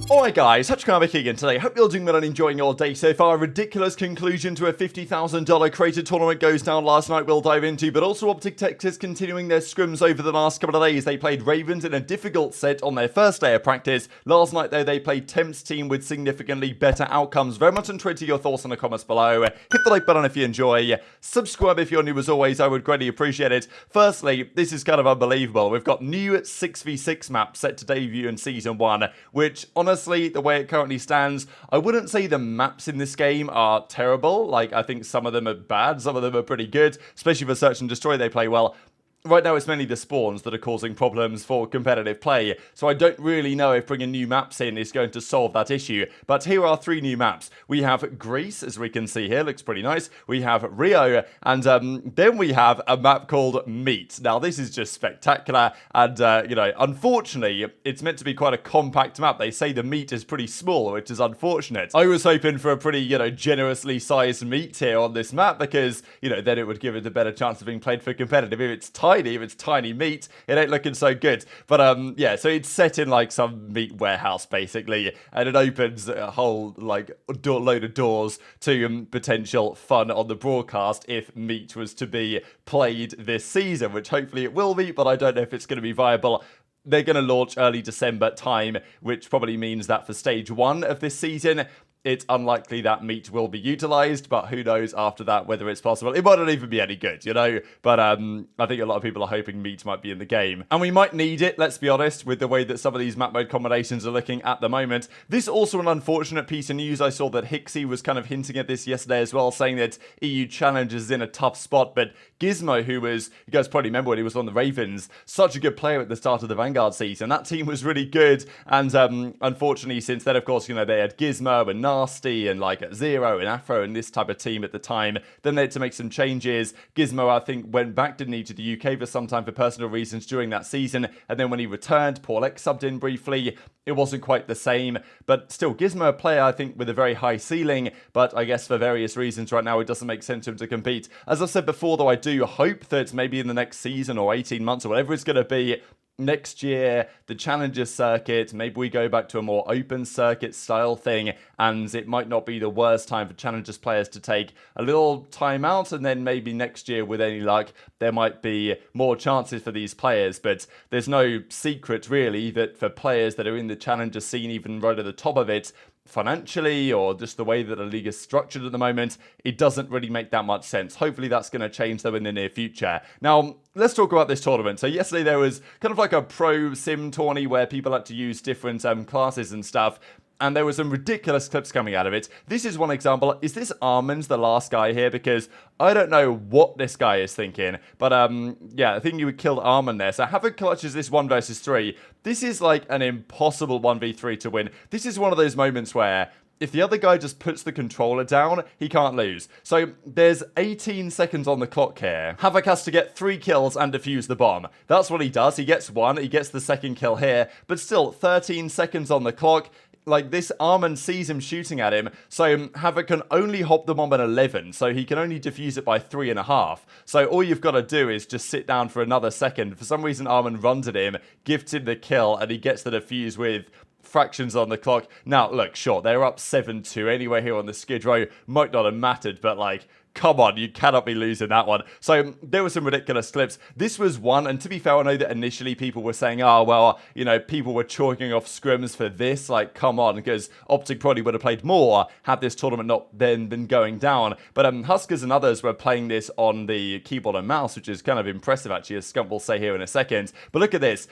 Alright guys, HyDra again today. Hope you're doing well and enjoying your day so far. A ridiculous conclusion to a $50,000 created tournament goes down last night we'll dive into, but also OpTic Texas continuing their scrims over the last couple of days. They played Ravens in a difficult set on their first day of practice. Last night though they played Temp's team with significantly better outcomes. Very much intrigued to your thoughts in the comments below. Hit the like button if you enjoy. Subscribe if you're new as always, I would greatly appreciate it. Firstly, this is kind of unbelievable. We've got new 6v6 maps set to debut in Season 1, which honestly, the way it currently stands, I wouldn't say the maps in this game are terrible. Like, I think some of them are bad, some of them are pretty good, especially for Search and Destroy, they play well. Right now, it's mainly the spawns that are causing problems for competitive play, so I don't really know if bringing new maps in is going to solve that issue. But here are 3 new maps. We have Greece, as we can see here, looks pretty nice. We have Rio, and then we have a map called Meat. Now, this is just spectacular, and, you know, unfortunately, it's meant to be quite a compact map. They say the Meat is pretty small, which is unfortunate. I was hoping for a pretty, you know, generously sized Meat here on this map, because, you know, then it would give it a better chance of being played for competitive. If it's tiny meat, it ain't looking so good. But yeah, so it's set in like some meat warehouse basically, and it opens a whole like load of doors to potential fun on the broadcast if Meat was to be played this season, which hopefully it will be, but I don't know if it's going to be viable. They're going to launch early December time, which probably means that for stage 1 of this season, it's unlikely that Meat will be utilized, but who knows after that whether it's possible. It might not even be any good, you know? But I think a lot of people are hoping Meat might be in the game. And we might need it, let's be honest, with the way that some of these map mode combinations are looking at the moment. This is also an unfortunate piece of news. I saw that Hixie was kind of hinting at this yesterday as well, saying that EU Challenge is in a tough spot, but Gismo, who was, you guys probably remember when he was on the Ravens, such a good player at the start of the Vanguard season. That team was really good, and unfortunately since then, of course, you know, they had Gismo and Nasty and like Zero and Afro and this type of team at the time. Then they had to make some changes. Gismo, I think, went back, didn't he, to the UK for some time for personal reasons during that season, and then when he returned, CleanX subbed in briefly. It wasn't quite the same, but still, Gismo a player, I think, with a very high ceiling, but I guess for various reasons right now, it doesn't make sense for him to compete. As I said before, though, I do hope that maybe in the next season or 18 months or whatever it's going to be, next year, the Challenger circuit, maybe we go back to a more open circuit style thing, and it might not be the worst time for Challengers players to take a little time out, and then maybe next year, with any luck, there might be more chances for these players. But there's no secret, really, that for players that are in the Challenger scene, even right at the top of it, financially or just the way that the league is structured at the moment, it doesn't really make that much sense. Hopefully that's going to change though in the near future. Now, let's talk about this tournament. So yesterday there was kind of like a pro sim tourney where people had to use different classes and stuff. And there were some ridiculous clips coming out of it. This is one example. Is this Arman's the last guy here? Because I don't know what this guy is thinking. But yeah, I think you would kill Arman there. So Havoc clutches this 1 versus 3. This is like an impossible 1v3 to win. This is one of those moments where if the other guy just puts the controller down, he can't lose. So there's 18 seconds on the clock here. Havoc has to get 3 kills and defuse the bomb. That's what he does. He gets 1. He gets the 2nd kill here. But still, 13 seconds on the clock. Like, this Arman sees him shooting at him, so Havoc can only hop the bomb at 11, so he can only defuse it by 3.5. So all you've got to do is just sit down for another second. For some reason, Arman runs at him, gifts him the kill, and he gets the defuse with fractions on the clock. Now, look, sure, they're up 7-2 anyway here on the Skid Row. Might not have mattered, but, like, come on, you cannot be losing that one. So there were some ridiculous clips. This was one, and to be fair, I know that initially people were saying, oh, well, you know, people were chalking off scrims for this. Like, come on, because OpTic probably would have played more had this tournament not then been going down. But Huskers and others were playing this on the keyboard and mouse, which is kind of impressive, actually, as Scump will say here in a second. But look at this.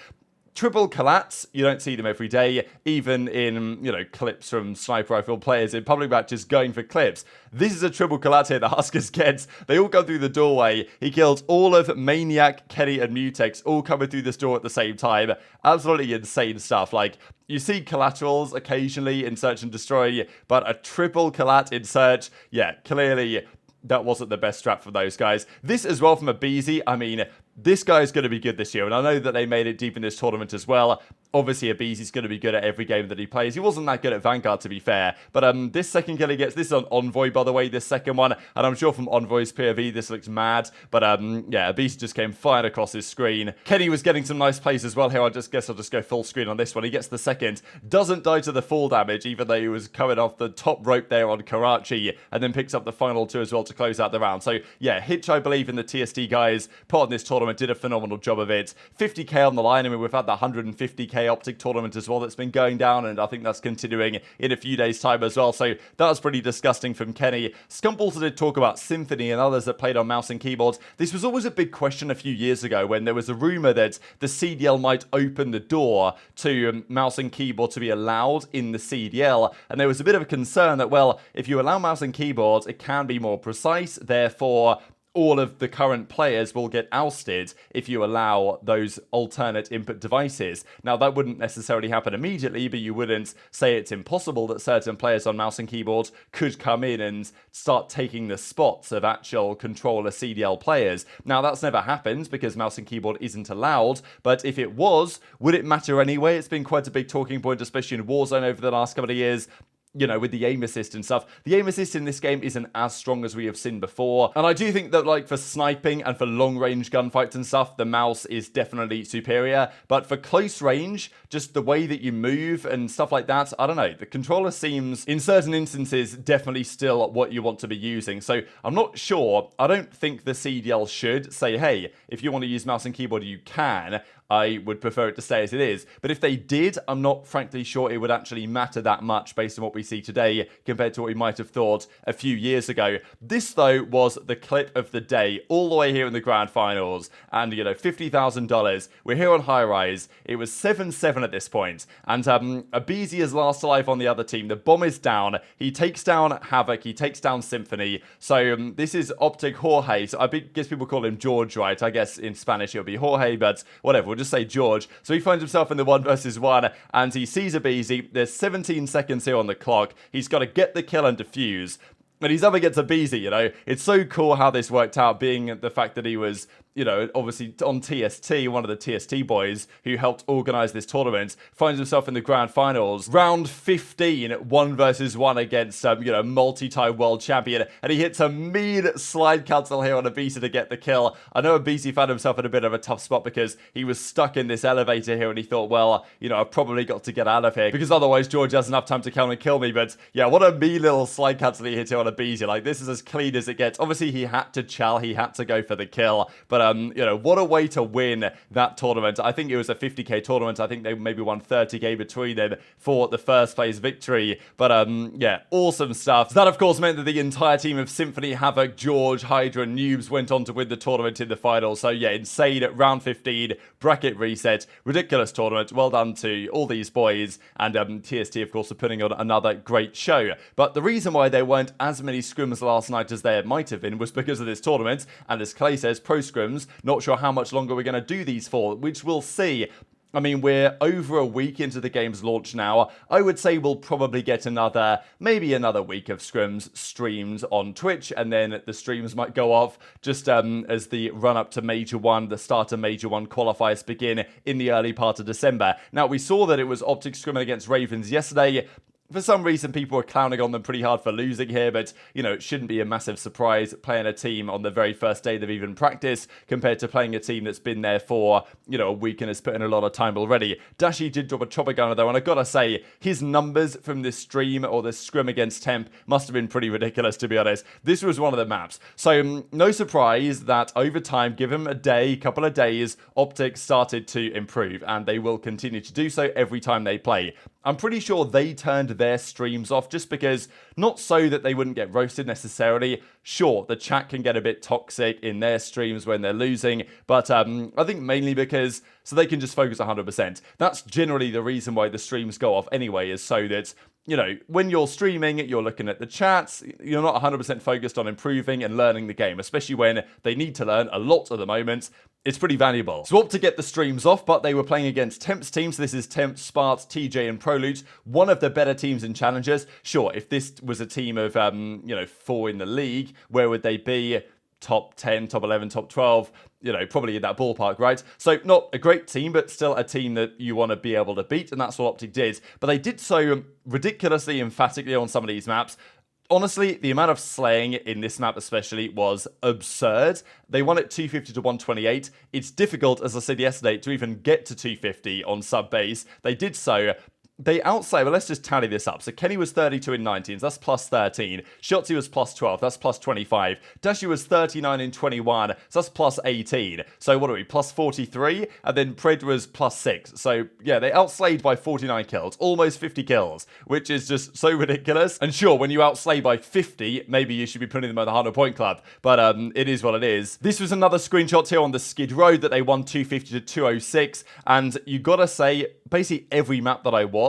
Triple collats, you don't see them every day, even in, you know, clips from sniper rifle players in public matches going for clips. This is a triple collat here the Huskers gets. They all go through the doorway. He kills all of Maniac, Kenny, and Mutex, all coming through this door at the same time. Absolutely insane stuff. Like, you see collaterals occasionally in Search and Destroy, but a triple collat in Search, yeah, clearly that wasn't the best strat for those guys. This as well from aBeZy, I mean, this guy is going to be good this year, and I know that they made it deep in this tournament as well. obviously aBeZy's going to be good at every game that he plays. He wasn't that good at Vanguard, to be fair, but this second kill he gets, this is on Envoy, by the way, this second one, and I'm sure from Envoy's POV this looks mad, but yeah, aBeZy just came fired across his screen. Kenny was getting some nice plays as well here. I guess I'll just go full screen on this one. He gets the second, doesn't die to the fall damage, even though he was coming off the top rope there on Karachi, and then picks up the final two as well to close out the round. So yeah, Hitch, I believe, in the TSD guys, part of this tournament, did a phenomenal job of it. 50k on the line. I mean, we've had the 150k OpTic tournament as well that's been going down, and I think that's continuing in a few days' time as well. So that was pretty disgusting from Kenny. Scump also did talk about Symphony and others that played on mouse and keyboards. This was always a big question a few years ago when there was a rumor that the CDL might open the door to mouse and keyboard to be allowed in the CDL, and there was a bit of a concern that, well, if you allow mouse and keyboards, it can be more precise, therefore all of the current players will get ousted if you allow those alternate input devices. Now, that wouldn't necessarily happen immediately, but you wouldn't say it's impossible that certain players on mouse and keyboard could come in and start taking the spots of actual controller CDL players. Now, that's never happened because mouse and keyboard isn't allowed, but if it was, would it matter anyway? It's been quite a big talking point, especially in Warzone over the last couple of years. You know, with the aim assist and stuff. The aim assist in this game isn't as strong as we have seen before. And I do think that, like, for sniping and for long-range gunfights and stuff, the mouse is definitely superior. But for close range, just the way that you move and stuff like that, I don't know. The controller seems, in certain instances, definitely still what you want to be using. So I'm not sure. I don't think the CDL should say, hey, if you want to use mouse and keyboard, you can. I would prefer it to stay as it is. But if they did, I'm not frankly sure it would actually matter that much based on what we see today compared to what we might have thought a few years ago. This, though, was the clip of the day all the way here in the grand finals. And, you know, $50,000. We're here on high rise. It was 7-7 at this point. And aBeZy is last alive on the other team. The bomb is down. He takes down Havoc. He takes down Symphony. So this is OpTic Jorge. So I guess people call him George, right? I guess in Spanish it'll be Jorge, but whatever. We'll just say George. So he finds himself in the 1v1 and he sees aBeZy. There's 17 seconds here on the clock. He's got to get the kill and defuse. And he's up against aBeZy, you know. It's so cool how this worked out, being the fact that he was, you know, obviously on TST, one of the TST boys who helped organize this tournament, finds himself in the grand finals. Round 15, 1v1 against, you know, multi-time world champion. And he hits a mean slide cancel here on aBeZy to get the kill. I know aBeZy found himself in a bit of a tough spot because he was stuck in this elevator here and he thought, well, you know, I've probably got to get out of here because otherwise George has enough time to come and kill me. But yeah, what a mean little slide cancel he hit here on aBeZy. Like, this is as clean as it gets. Obviously, he had to chow. He had to go for the kill. But, you know, what a way to win that tournament. I think it was a 50k tournament. I think they maybe won 30k between them for the first place victory. But, yeah, awesome stuff. So that, of course, meant that the entire team of Symphony, Havoc, George, HyDra, and Noobs went on to win the tournament in the final. So, yeah, insane at round 15, bracket reset, ridiculous tournament. Well done to all these boys. And TST, of course, are putting on another great show. But the reason why there weren't as many scrims last night as there might have been was because of this tournament. And as Clay says, pro scrims, not sure how much longer we're going to do these for, which we'll see. I mean, we're over a week into the game's launch now. I would say we'll probably get maybe another week of scrims streams on Twitch, and then the streams might go off just as the run-up to Major 1, the start of Major 1 qualifiers begin in the early part of December. Now, we saw that it was OpTic scrimming against Ravens yesterday. For some reason, people were clowning on them pretty hard for losing here, but, you know, it shouldn't be a massive surprise playing a team on the very first day they've even practiced compared to playing a team that's been there for, you know, a week and has put in a lot of time already. Dashy did drop a chopper gunner, though, and I've got to say, his numbers from this stream or this scrim against Temp must have been pretty ridiculous, to be honest. This was one of the maps. So, no surprise that over time, give him a day, couple of days, OpTic started to improve, and they will continue to do so every time they play. I'm pretty sure they turned their streams off just because, not so that they wouldn't get roasted necessarily. Sure, the chat can get a bit toxic in their streams when they're losing, but I think mainly because so they can just focus 100%. That's generally the reason why the streams go off anyway, is so that, you know, when you're streaming, you're looking at the chats, you're not 100% focused on improving and learning the game, especially when they need to learn a lot at the moment. It's pretty valuable. So to get the streams off, but they were playing against Temp's team. So this is Temp, Sparts, TJ, and Prolute. One of the better teams in Challengers. Sure, if this was a team of, you know, 4 in the league, where would they be? top 10, top 11, top 12, you know, probably in that ballpark, right? So not a great team, but still a team that you want to be able to beat, and that's what OpTic did. But they did so ridiculously emphatically on some of these maps. Honestly, the amount of slaying in this map especially was absurd. They won it 250 to 128. It's difficult, as I said yesterday, to even get to 250 on sub base. They did so. They outside, well, let's just tally this up. So Kenny was 32 in 19s, that's plus 13. Shotzzy was plus 12, that's plus 25. Dashy was 39 in 21, so that's plus 18. So what are we, plus 43? And then Pred was plus 6. So yeah, they outslayed by 49 kills, almost 50 kills, which is just so ridiculous. And sure, when you outslay by 50, maybe you should be putting them at the 100-point club, but it is what it is. This was another screenshot here on the Skid Road that they won 250 to 206, and you gotta say, basically every map that I watched,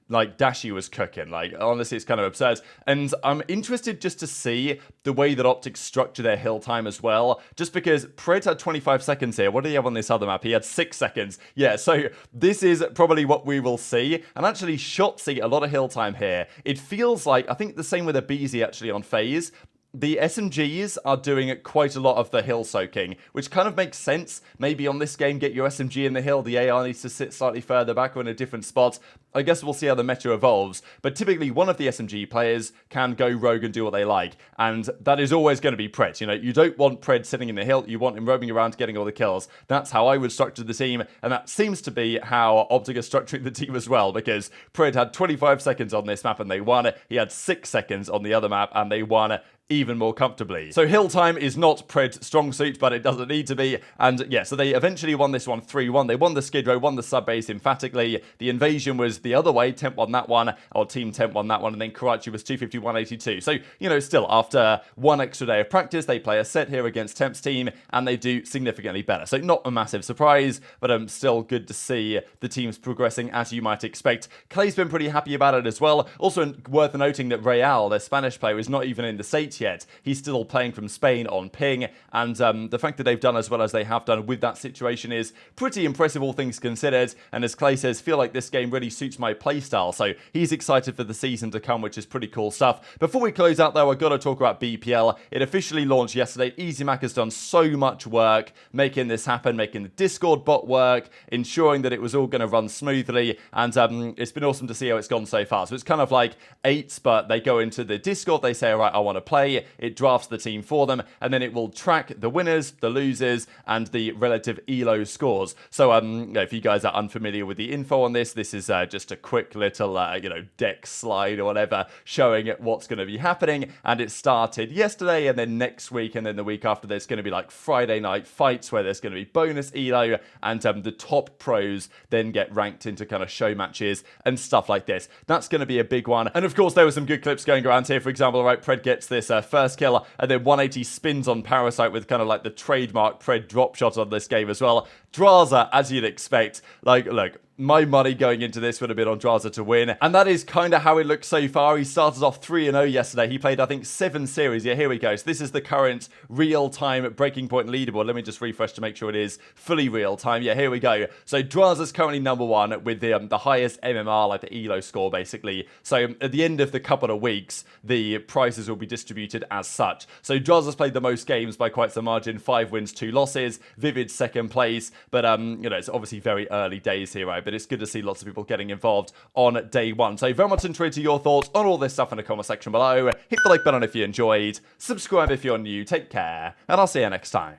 like, Dashy was cooking. Like, honestly, it's kind of absurd. And I'm interested just to see the way that OpTic structure their hill time as well. Just because Pred had 25 seconds here. What did he have on this other map? He had 6 seconds. Yeah, so this is probably what we will see. And actually, Shotzzy, a lot of hill time here. It feels like, I think the same with aBeZy actually on FaZe. The SMGs are doing quite a lot of the hill soaking, which kind of makes sense. Maybe on this game, get your SMG in the hill. The AR needs to sit slightly further back or in a different spot. I guess we'll see how the meta evolves. But typically, one of the SMG players can go rogue and do what they like. And that is always going to be Pred. You know, you don't want Pred sitting in the hill. You want him roaming around getting all the kills. That's how I would structure the team. And that seems to be how OpTic is structuring the team as well. Because Pred had 25 seconds on this map and they won. He had 6 seconds on the other map and they won even more comfortably. So hill time is not Pred's strong suit, but it doesn't need to be. And yeah, so they eventually won this one 3-1. They won the Skid Row, won the sub base emphatically. The invasion was the other way. Temp won that one, or Team Temp won that one, and then Karachi was 250, 182. So, you know, still, after one extra day of practice, they play a set here against Temp's team, and they do significantly better. So not a massive surprise, but still good to see the teams progressing as you might expect. Clay's been pretty happy about it as well. Also worth noting that Real, their Spanish player, is not even in the States yet. He's still playing from Spain on ping, and the fact that they've done as well as they have done with that situation is pretty impressive, all things considered. And as Clay says, feel like this game really suits my playstyle, so he's excited for the season to come, which is pretty cool stuff. Before we close out though, I've got to talk about BPL. It officially launched yesterday. EasyMac has done so much work making this happen, making the Discord bot work, ensuring that it was all going to run smoothly, and it's been awesome to see how it's gone so far. So it's kind of like 8s, but they go into the Discord, they say, all right, I want to play. It drafts the team for them, and then it will track the winners, the losers, and the relative ELO scores. So if you guys are unfamiliar with the info on this, this is just a quick little, deck slide or whatever, showing what's going to be happening. And it started yesterday, and then next week, and then the week after, there's going to be like Friday night fights where there's going to be bonus ELO, and the top pros then get ranked into kind of show matches and stuff like this. That's going to be a big one. And of course, there were some good clips going around here. For example, right, Pred gets this first kill, and then 180 spins on Parasite with kind of like the trademark Pred drop shot on this game as well. Drazah, as you'd expect, like, look, my money going into this would have been on Drazah to win. And that is kind of how it looks so far. He started off 3-0 yesterday. He played, I think, 7 series. Yeah, here we go. So this is the current real-time breaking point leaderboard. Let me just refresh to make sure it is fully real-time. Yeah, here we go. So Drazah's currently #1 with the highest MMR, like the ELO score, basically. So at the end of the couple of weeks, the prizes will be distributed as such. So Drazah's played the most games by quite some margin. 5 wins, 2 losses. Vivid second place. But, it's obviously very early days here, right? But it's good to see lots of people getting involved on day one. So very much interested to your thoughts on all this stuff in the comment section below. Hit the like button if you enjoyed. Subscribe if you're new. Take care. And I'll see you next time.